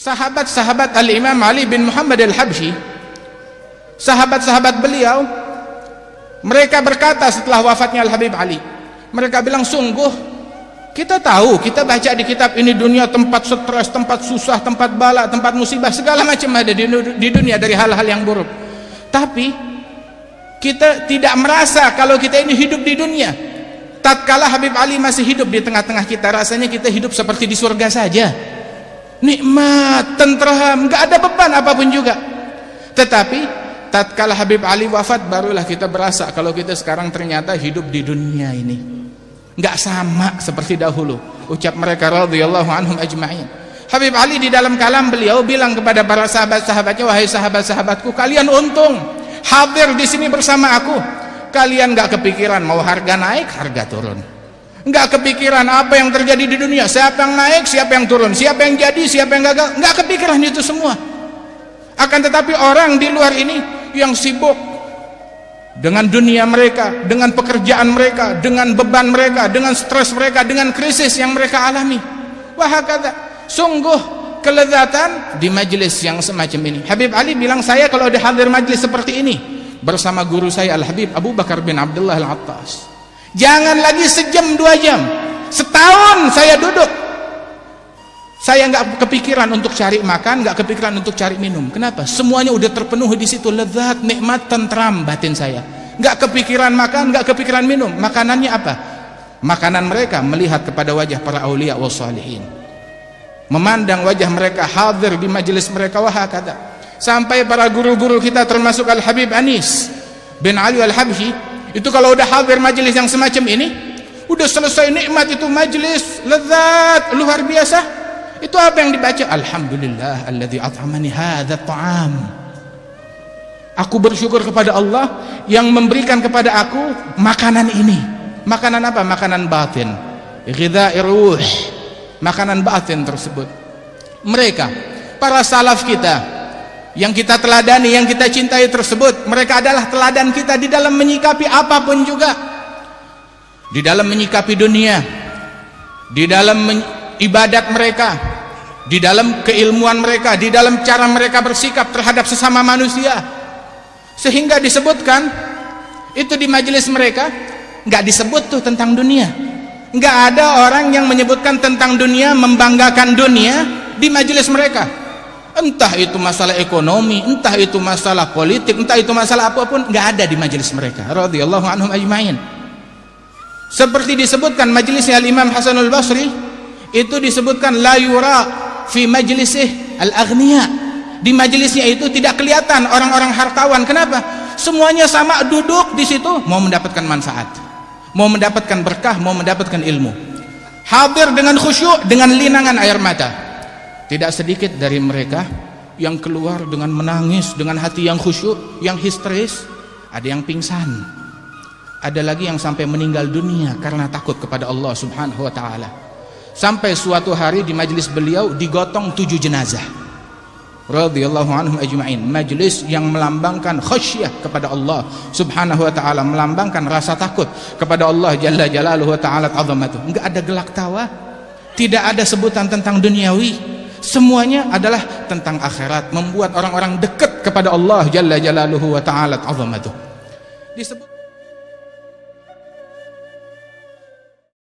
sahabat-sahabat Al-Imam Ali bin Muhammad Al-Habsyi, sahabat-sahabat beliau, mereka berkata setelah wafatnya Al-Habib Ali, mereka bilang, sungguh kita tahu, kita baca di kitab ini dunia tempat stres, tempat susah, tempat bala, tempat musibah, segala macam ada di dunia dari hal-hal yang buruk. Tapi kita tidak merasa kalau kita ini hidup di dunia. Tatkala Habib Ali masih hidup di tengah-tengah kita, rasanya kita hidup seperti di surga saja, nikmat, tenteram, nggak ada beban apapun juga. Tetapi tatkala Habib Ali wafat, barulah kita berasa kalau kita sekarang ternyata hidup di dunia ini nggak sama seperti dahulu. Ucap mereka radhiyallahu anhum ajma'in. Habib Ali di dalam kalam beliau bilang kepada para sahabat-sahabatnya, wahai sahabat-sahabatku, kalian untung hadir di sini bersama aku. Kalian nggak kepikiran mau harga naik, harga turun. Nggak kepikiran apa yang terjadi di dunia, siapa yang naik, siapa yang turun, siapa yang jadi, siapa yang gagal. Nggak kepikiran itu semua. Akan tetapi orang di luar ini yang sibuk dengan dunia mereka, dengan pekerjaan mereka, dengan beban mereka, dengan stres mereka, dengan krisis yang mereka alami. Wahakata, sungguh kelezatan di majelis yang semacam ini. Habib Ali bilang, saya kalau ada hadir majelis seperti ini bersama guru saya Al-Habib Abu Bakar bin Abdullah Al-Attas, jangan lagi sejam 2 jam, setahun saya duduk, saya nggak kepikiran untuk cari makan, nggak kepikiran untuk cari minum. Kenapa? Semuanya udah terpenuhi di situ, lezat, nikmat, tentram batin saya. Nggak kepikiran makan, nggak kepikiran minum. Makanannya apa? Makanan mereka melihat kepada wajah para aulia wa salihin, memandang wajah mereka, hadir di majelis mereka. Wahakata, sampai para guru-guru kita termasuk Al-Habib Anis bin Ali Al-Habsyi itu kalau udah hadir majelis yang semacam ini, udah selesai nikmat itu majelis, lezat, luar biasa. Itu apa yang dibaca? Alhamdulillah alladzi at'amani hadzal ta'am. Aku bersyukur kepada Allah yang memberikan kepada aku makanan ini. Makanan apa? Makanan batin, ghidha'ir ruh, makanan batin tersebut. Mereka, para salaf kita yang kita teladani, yang kita cintai tersebut, mereka adalah teladan kita di dalam menyikapi apapun juga, di dalam menyikapi dunia, di dalam ibadat mereka, di dalam keilmuan mereka, di dalam cara mereka bersikap terhadap sesama manusia. Sehingga disebutkan itu di majelis mereka nggak disebut tuh tentang dunia. Nggak ada orang yang menyebutkan tentang dunia, membanggakan dunia di majelis mereka. Entah itu masalah ekonomi, entah itu masalah politik, entah itu masalah apapun, nggak ada di majelis mereka radhiyallahu anhum ajma'in. Seperti disebutkan majelisnya Al-Imam Hasanul Basri, itu disebutkan la yura fi majlisih al-aghniya. Di majelisnya itu tidak kelihatan orang-orang hartawan. Kenapa? Semuanya sama duduk di situ, mau mendapatkan manfaat, mau mendapatkan berkah, mau mendapatkan ilmu. Hadir dengan khusyuk, dengan linangan air mata. Tidak sedikit dari mereka yang keluar dengan menangis, dengan hati yang khusyuk, yang histeris. Ada yang pingsan, ada lagi yang sampai meninggal dunia karena takut kepada Allah Subhanahu wa ta'ala. Sampai suatu hari di majelis beliau digotong 7 jenazah radhiyallahu anhum ajma'in. Majelis yang melambangkan khasyah kepada Allah Subhanahu wa ta'ala, melambangkan rasa takut kepada Allah Jalla Jalaluhu wa ta'ala azamatuh. Enggak ada gelak tawa, tidak ada sebutan tentang duniawi, semuanya adalah tentang akhirat, membuat orang-orang dekat kepada Allah Jalla Jalaluhu wa ta'ala azamatuh. Disebut